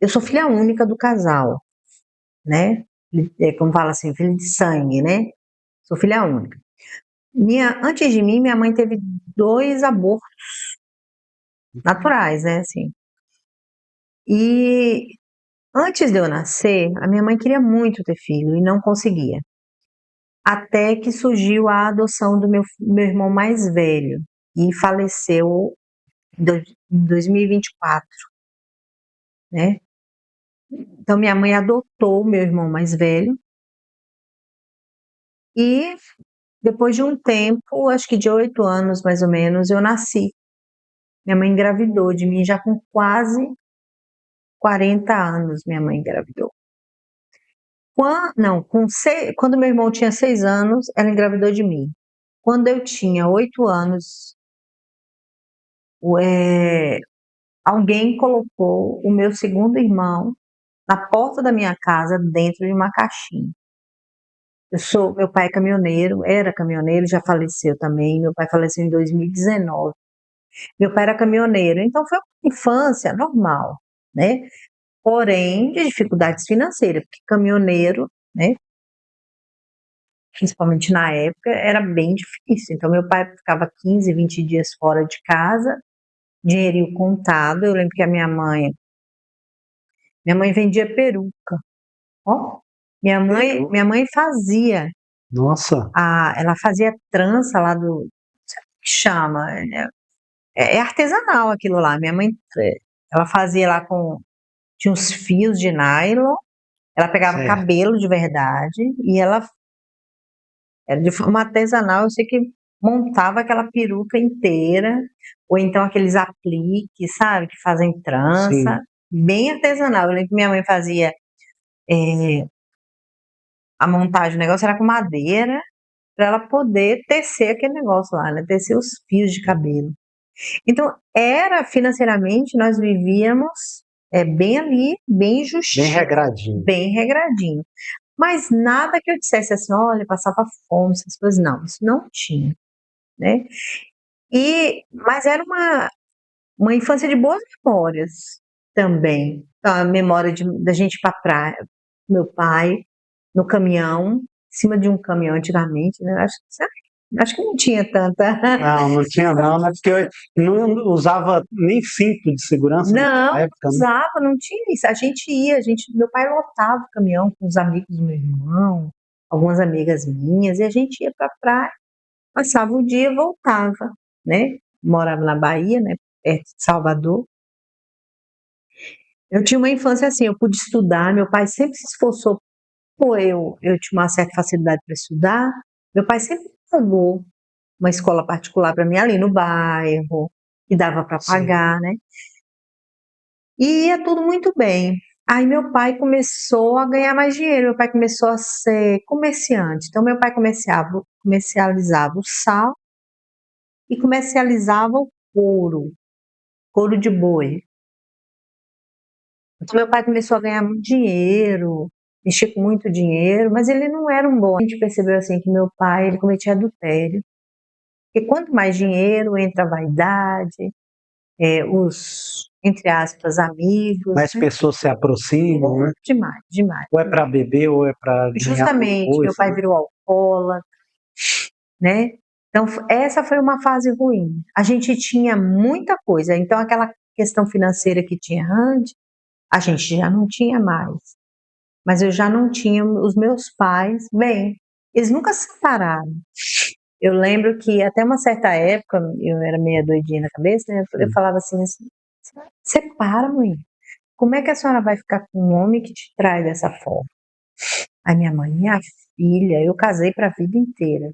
eu sou filha única do casal, né? Como fala assim, filha de sangue, né? Sou filha única. Antes de mim, minha mãe teve 2 abortos naturais, né? Assim. E antes de eu nascer, a minha mãe queria muito ter filho e não conseguia. Até que surgiu a adoção do meu irmão mais velho e faleceu em 2024, né? Então minha mãe adotou o meu irmão mais velho e depois de um tempo, acho que de 8 anos mais ou menos, eu nasci. Minha mãe engravidou de mim já com quase 40 anos, minha mãe engravidou. Quando meu irmão tinha 6 anos, ela engravidou de mim. Quando eu tinha 8 anos, alguém colocou o meu segundo irmão na porta da minha casa, dentro de uma caixinha. Meu pai é caminhoneiro, era caminhoneiro, já faleceu também. Meu pai faleceu em 2019. Meu pai era caminhoneiro, então foi uma infância normal, né? Porém, de dificuldades financeiras, porque caminhoneiro, né? Principalmente na época, era bem difícil. Então, meu pai ficava 15, 20 dias fora de casa, dinheirinho contado. Eu lembro que minha mãe vendia peruca. Ó, minha mãe fazia, Nossa, ela fazia trança lá sabe o que chama? É artesanal aquilo lá. Minha mãe, ela fazia lá tinha uns fios de nylon, ela pegava certo. cabelo de verdade e ela era de forma artesanal. Eu sei que montava aquela peruca inteira, ou então aqueles apliques, sabe, que fazem trança, Sim, bem artesanal. Eu lembro que minha mãe fazia a montagem, o negócio era com madeira, para ela poder tecer aquele negócio lá, né? Tecer os fios de cabelo. Então, financeiramente, nós vivíamos bem ali, bem bem justinho, regradinho. bem regradinho. Mas nada que eu dissesse assim, olha, passava fome, essas coisas, não, isso não tinha, né? Mas era uma infância de boas memórias também. A memória da gente ir para praia, meu pai no caminhão, em cima de um caminhão antigamente, né? Acho que não tinha tanta. Não, não tinha não, né? Porque eu não usava nem cinto de segurança naquela Não, época, né? usava, não tinha isso. Meu pai lotava o caminhão com os amigos do meu irmão, algumas amigas minhas, e a gente ia para a praia, passava o dia e voltava, né? Morava na Bahia, né? Perto de Salvador. Eu tinha uma infância assim, eu pude estudar, meu pai sempre se esforçou, eu tinha uma certa facilidade para estudar, meu pai sempre pagou uma escola particular para mim ali no bairro, que dava para Sim. pagar, né? E ia tudo muito bem. Aí meu pai começou a ganhar mais dinheiro, meu pai começou a ser comerciante. Então meu pai comercializava o sal e comercializava o couro de boi. Então meu pai começou a ganhar muito dinheiro, mexer com muito dinheiro, mas ele não era um bom. A gente percebeu assim que meu pai, ele cometia adultério. Porque quanto mais dinheiro, entra a vaidade, entre aspas, amigos, Mais né? pessoas se aproximam, né? Demais, demais, Ou é para demais. beber ou é para ganhar alguma Justamente, meu coisa, pai né? virou alcoólatra, né? Então, essa foi uma fase ruim. A gente tinha muita coisa, então aquela questão financeira que tinha antes, a gente já não tinha mais. Mas eu já não tinha os meus pais, bem, eles nunca se separaram. Eu lembro que até uma certa época, eu era meio doidinha na cabeça, né? Eu Sim. falava assim, separa, mãe. Como é que a senhora vai ficar com um homem que te trai dessa forma? A minha filha, eu casei para a vida inteira.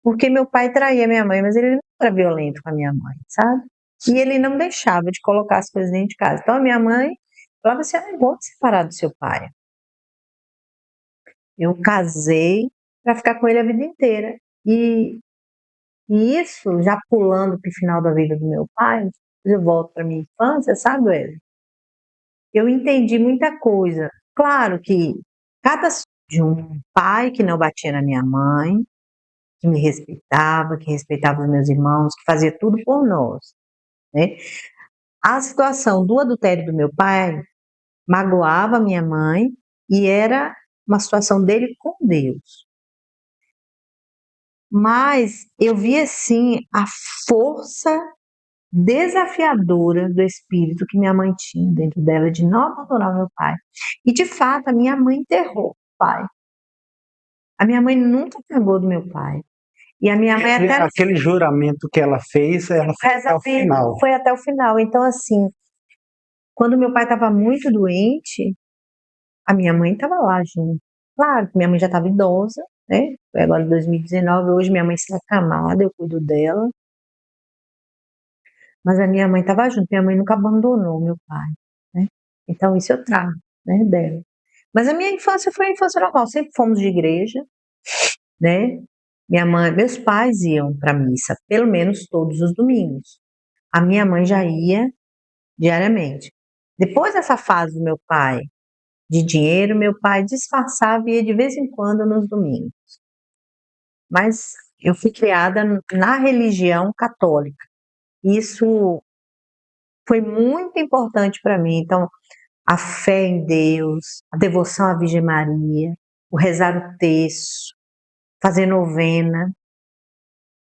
Porque meu pai traía minha mãe, mas ele não era violento com a minha mãe, sabe? E ele não deixava de colocar as coisas dentro de casa. Então a minha mãe falava assim: ah, eu vou separar do seu pai. Eu casei para ficar com ele a vida inteira. E, e isso, já pulando para o final da vida do meu pai, eu volto para minha infância, sabe, Wesley? Eu entendi muita coisa. Claro que cada de um pai que não batia na minha mãe, que respeitava os meus irmãos, que fazia tudo por nós, né? A situação do adultério do meu pai magoava minha mãe e era uma situação dele com Deus. Mas eu vi assim a força desafiadora do espírito que minha mãe tinha dentro dela de não abandonar meu pai. E de fato, a minha mãe enterrou o pai. A minha mãe nunca pegou do meu pai. E a minha mãe até aquele juramento que ela fez, ela foi até o final. Foi até o final. Então assim, quando meu pai estava muito doente, a minha mãe estava lá junto. Claro que minha mãe já estava idosa, né? Foi agora em 2019, hoje minha mãe está acamada, eu cuido dela. Mas a minha mãe estava junto, minha mãe nunca abandonou meu pai, né? Então isso eu trago, né, dela. Mas a minha infância foi a infância normal, sempre fomos de igreja, né? Meus pais iam para missa, pelo menos todos os domingos. A minha mãe já ia diariamente. Depois dessa fase do meu pai de dinheiro, meu pai disfarçava e ia de vez em quando nos domingos. Mas eu fui criada na religião católica. Isso foi muito importante para mim. Então, a fé em Deus, a devoção à Virgem Maria, o rezar o terço, fazer novena,